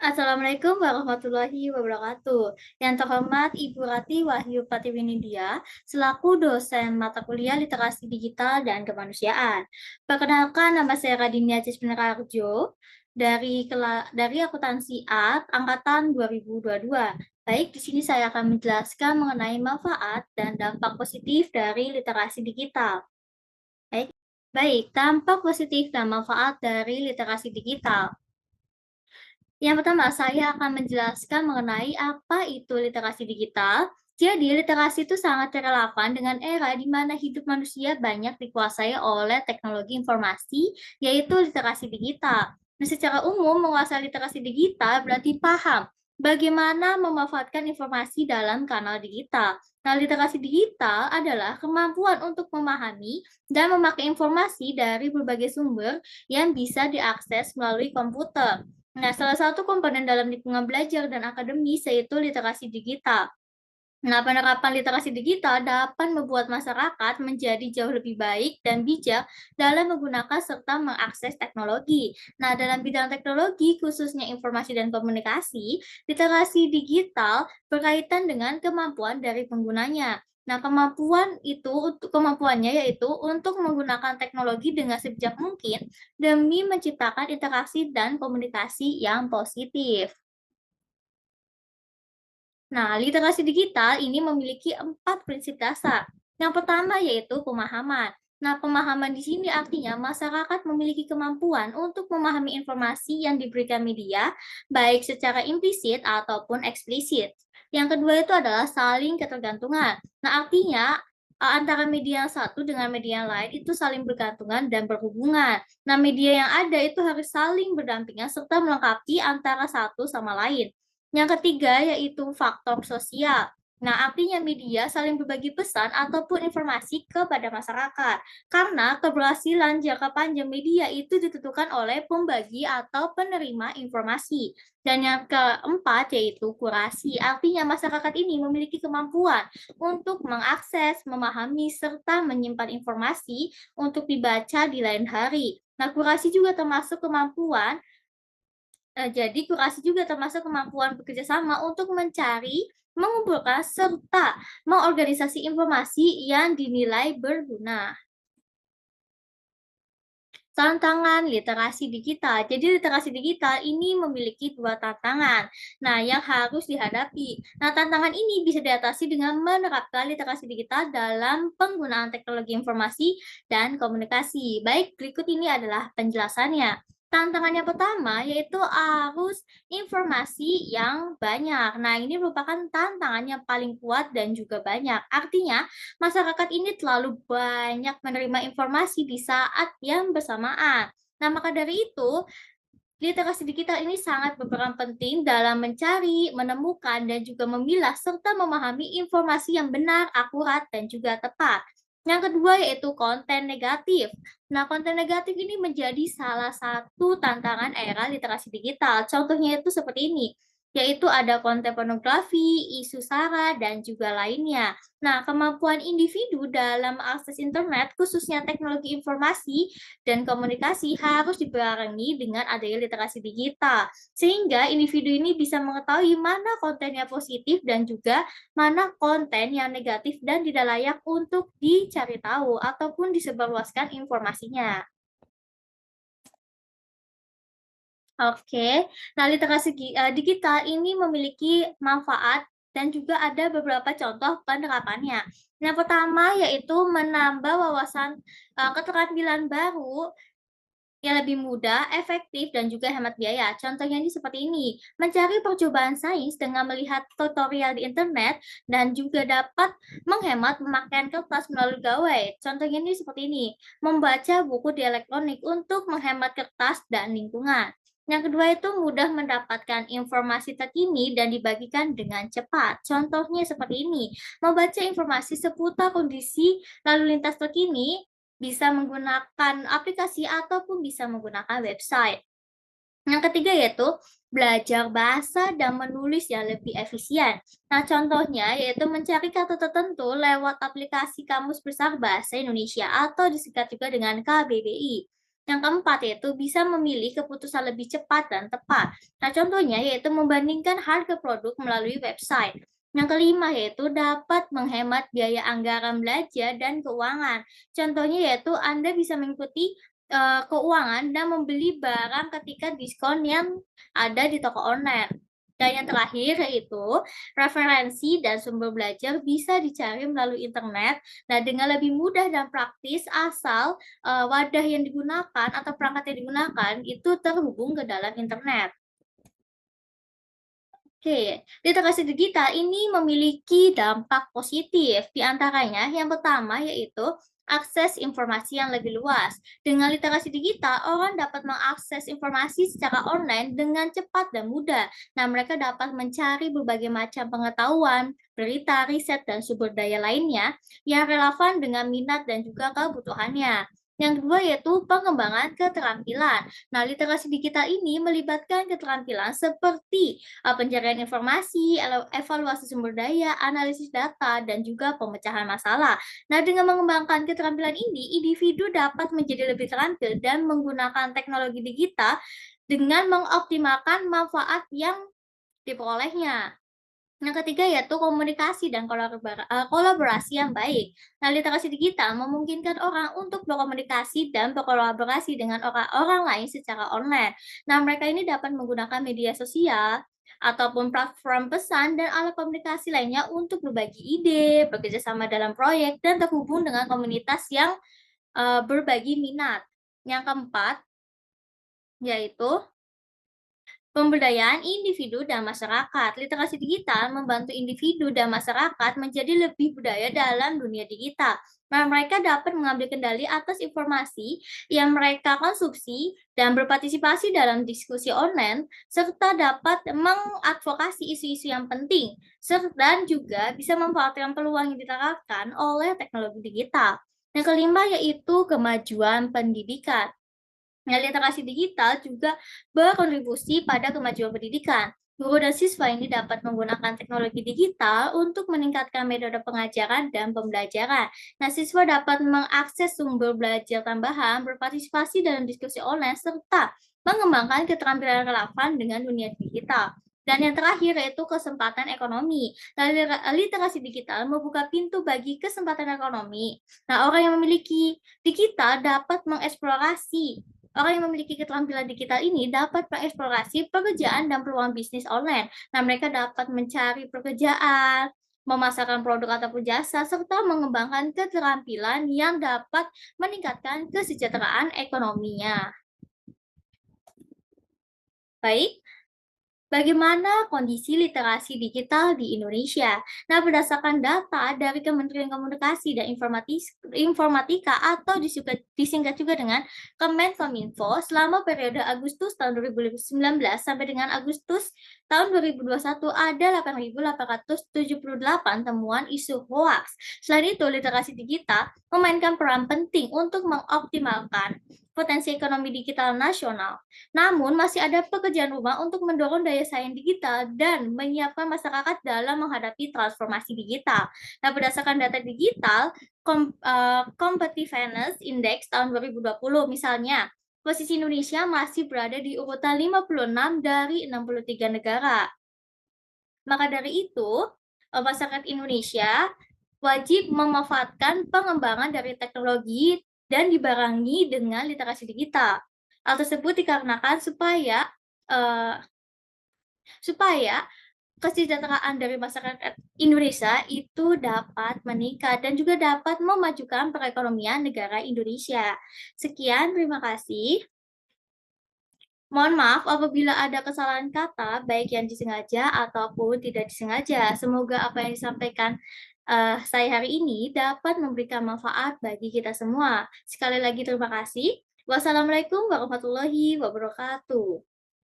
Assalamualaikum warahmatullahi wabarakatuh. Yang terhormat Ibu Rati Wahyu Pratiwinidya, selaku dosen mata kuliah Literasi Digital dan Kemanusiaan. Perkenalkan, nama saya Radinia Cisminerarjo dari Akuntansi A angkatan 2022. Baik, di sini saya akan menjelaskan mengenai manfaat dan dampak positif dari literasi digital. Baik, baik, dampak positif dan manfaat dari literasi digital. Yang pertama, saya akan menjelaskan mengenai apa itu literasi digital. Jadi, literasi itu sangat relevan dengan era di mana hidup manusia banyak dikuasai oleh teknologi informasi, yaitu literasi digital. Nah, secara umum, menguasai literasi digital berarti paham bagaimana memanfaatkan informasi dalam kanal digital. Nah, literasi digital adalah kemampuan untuk memahami dan memakai informasi dari berbagai sumber yang bisa diakses melalui komputer. Nah, salah satu komponen dalam lingkungan belajar dan akademis yaitu literasi digital. Nah, penerapan literasi digital dapat membuat masyarakat menjadi jauh lebih baik dan bijak dalam menggunakan serta mengakses teknologi. Nah, dalam bidang teknologi, khususnya informasi dan komunikasi, literasi digital berkaitan dengan kemampuan dari penggunanya. Nah, kemampuannya yaitu untuk menggunakan teknologi dengan sebijak mungkin demi menciptakan interaksi dan komunikasi yang positif. Nah, literasi digital ini memiliki 4 prinsip dasar. Yang pertama yaitu pemahaman. Nah, pemahaman di sini artinya masyarakat memiliki kemampuan untuk memahami informasi yang diberikan media, baik secara implisit ataupun eksplisit. Yang kedua itu adalah saling ketergantungan. Nah, artinya antara media yang satu dengan media yang lain itu saling bergantungan dan berhubungan. Nah, media yang ada itu harus saling berdampingan serta melengkapi antara satu sama lain. Yang ketiga yaitu faktor sosial. Nah, artinya media saling berbagi pesan ataupun informasi kepada masyarakat. Karena keberhasilan jangka panjang media itu ditentukan oleh pembagi atau penerima informasi. Dan yang keempat yaitu kurasi. Artinya masyarakat ini memiliki kemampuan untuk mengakses, memahami, serta menyimpan informasi untuk dibaca di lain hari. Nah, kurasi juga termasuk kemampuan jadi kurasi juga termasuk kemampuan bekerja sama untuk mencari, mengumpulkan, serta mengorganisasi informasi yang dinilai berguna. Tantangan literasi digital. Jadi literasi digital ini memiliki dua tantangan. Nah, yang harus dihadapi. Nah, tantangan ini bisa diatasi dengan menerapkan literasi digital dalam penggunaan teknologi informasi dan komunikasi. Baik, berikut ini adalah penjelasannya. Tantangan yang pertama yaitu arus informasi yang banyak. Nah, ini merupakan tantangan yang paling kuat dan juga banyak. Artinya, masyarakat ini terlalu banyak menerima informasi di saat yang bersamaan. Nah, maka dari itu, literasi digital ini sangat berperan penting dalam mencari, menemukan, dan juga memilah serta memahami informasi yang benar, akurat, dan juga tepat. Yang kedua yaitu konten negatif. Nah, konten negatif ini menjadi salah satu tantangan era literasi digital. Contohnya itu seperti ini, yaitu ada konten pornografi, isu sara, dan juga lainnya. Nah, kemampuan individu dalam akses internet, khususnya teknologi informasi dan komunikasi, harus dibarengi dengan adanya literasi digital, sehingga individu ini bisa mengetahui mana konten yang positif dan juga mana konten yang negatif dan tidak layak untuk dicari tahu ataupun disebarluaskan informasinya. Oke, nah literasi digital ini memiliki manfaat dan juga ada beberapa contoh penerapannya. Yang pertama yaitu menambah wawasan keterampilan baru yang lebih mudah, efektif, dan juga hemat biaya. Contohnya ini seperti ini, mencari percobaan sains dengan melihat tutorial di internet dan juga dapat menghemat pemakaian kertas melalui gawai. Contohnya ini seperti ini, membaca buku di elektronik untuk menghemat kertas dan lingkungan. Yang kedua itu mudah mendapatkan informasi terkini dan dibagikan dengan cepat. Contohnya seperti ini, membaca informasi seputar kondisi lalu lintas terkini bisa menggunakan aplikasi ataupun bisa menggunakan website. Yang ketiga yaitu belajar bahasa dan menulis yang lebih efisien. Nah, contohnya yaitu mencari kata tertentu lewat aplikasi Kamus Besar Bahasa Indonesia atau disingkat juga dengan KBBI. Yang keempat yaitu bisa memilih keputusan lebih cepat dan tepat. Nah, contohnya yaitu membandingkan harga produk melalui website. Yang kelima yaitu dapat menghemat biaya anggaran belanja dan keuangan. Contohnya yaitu Anda bisa mengikuti keuangan dan membeli barang ketika diskon yang ada di toko online. Dan yang terakhir yaitu referensi dan sumber belajar bisa dicari melalui internet. Nah, dengan lebih mudah dan praktis asal wadah yang digunakan atau perangkat yang digunakan itu terhubung ke dalam internet. Oke, literasi digital ini memiliki dampak positif. Di antaranya, yang pertama yaitu akses informasi yang lebih luas. Dengan literasi digital, orang dapat mengakses informasi secara online dengan cepat dan mudah. Nah, mereka dapat mencari berbagai macam pengetahuan, berita, riset, dan sumber daya lainnya yang relevan dengan minat dan juga kebutuhannya. Yang kedua yaitu pengembangan keterampilan. Nah, literasi digital ini melibatkan keterampilan seperti pencarian informasi, evaluasi sumber daya, analisis data, dan juga pemecahan masalah. Nah, dengan mengembangkan keterampilan ini, individu dapat menjadi lebih terampil dan menggunakan teknologi digital dengan mengoptimalkan manfaat yang diperolehnya. Yang ketiga yaitu komunikasi dan kolaborasi yang baik. Nah, literasi digital memungkinkan orang untuk berkomunikasi dan berkolaborasi dengan orang-orang lain secara online. Nah, mereka ini dapat menggunakan media sosial ataupun platform pesan dan alat komunikasi lainnya untuk berbagi ide, bekerja sama dalam proyek, dan terhubung dengan komunitas yang berbagi minat. Yang keempat yaitu pemberdayaan individu dan masyarakat. Literasi digital membantu individu dan masyarakat menjadi lebih berdaya dalam dunia digital. Nah, mereka dapat mengambil kendali atas informasi yang mereka konsumsi dan berpartisipasi dalam diskusi online, serta dapat mengadvokasi isu-isu yang penting, serta juga bisa memanfaatkan peluang yang ditawarkan oleh teknologi digital. Yang kelima yaitu kemajuan pendidikan. Nah, literasi digital juga berkontribusi pada kemajuan pendidikan. Guru dan siswa ini dapat menggunakan teknologi digital untuk meningkatkan metode pengajaran dan pembelajaran. Nah, siswa dapat mengakses sumber belajar tambahan, berpartisipasi dalam diskusi online, serta mengembangkan keterampilan relevan dengan dunia digital. Dan yang terakhir yaitu kesempatan ekonomi. Nah, literasi digital membuka pintu bagi kesempatan ekonomi. Nah, orang yang memiliki digital dapat mengeksplorasi Orang yang memiliki keterampilan digital ini dapat mengeksplorasi pekerjaan dan peluang bisnis online. Nah, mereka dapat mencari pekerjaan, memasarkan produk ataupun jasa, serta mengembangkan keterampilan yang dapat meningkatkan kesejahteraan ekonominya. Baik, bagaimana kondisi literasi digital di Indonesia? Nah, berdasarkan data dari Kementerian Komunikasi dan Informatika atau disingkat juga dengan Kemenkominfo, selama periode Agustus tahun 2019 sampai dengan Agustus tahun 2021 ada 8.878 temuan isu hoaks. Selain itu, literasi digital memainkan peran penting untuk mengoptimalkan potensi ekonomi digital nasional. Namun, masih ada pekerjaan rumah untuk mendorong daya saing digital dan menyiapkan masyarakat dalam menghadapi transformasi digital. Nah, berdasarkan data digital, Competitiveness Index tahun 2020 misalnya, posisi Indonesia masih berada di urutan 56 dari 63 negara. Maka dari itu, masyarakat Indonesia wajib memanfaatkan pengembangan dari teknologi dan dibarengi dengan literasi digital. Hal tersebut dikarenakan supaya kesejahteraan dari masyarakat Indonesia itu dapat meningkat dan juga dapat memajukan perekonomian negara Indonesia. Sekian, terima kasih. Mohon maaf apabila ada kesalahan kata, baik yang disengaja ataupun tidak disengaja. Semoga apa yang disampaikan saya hari ini dapat memberikan manfaat bagi kita semua. Sekali lagi terima kasih. Wassalamualaikum warahmatullahi wabarakatuh.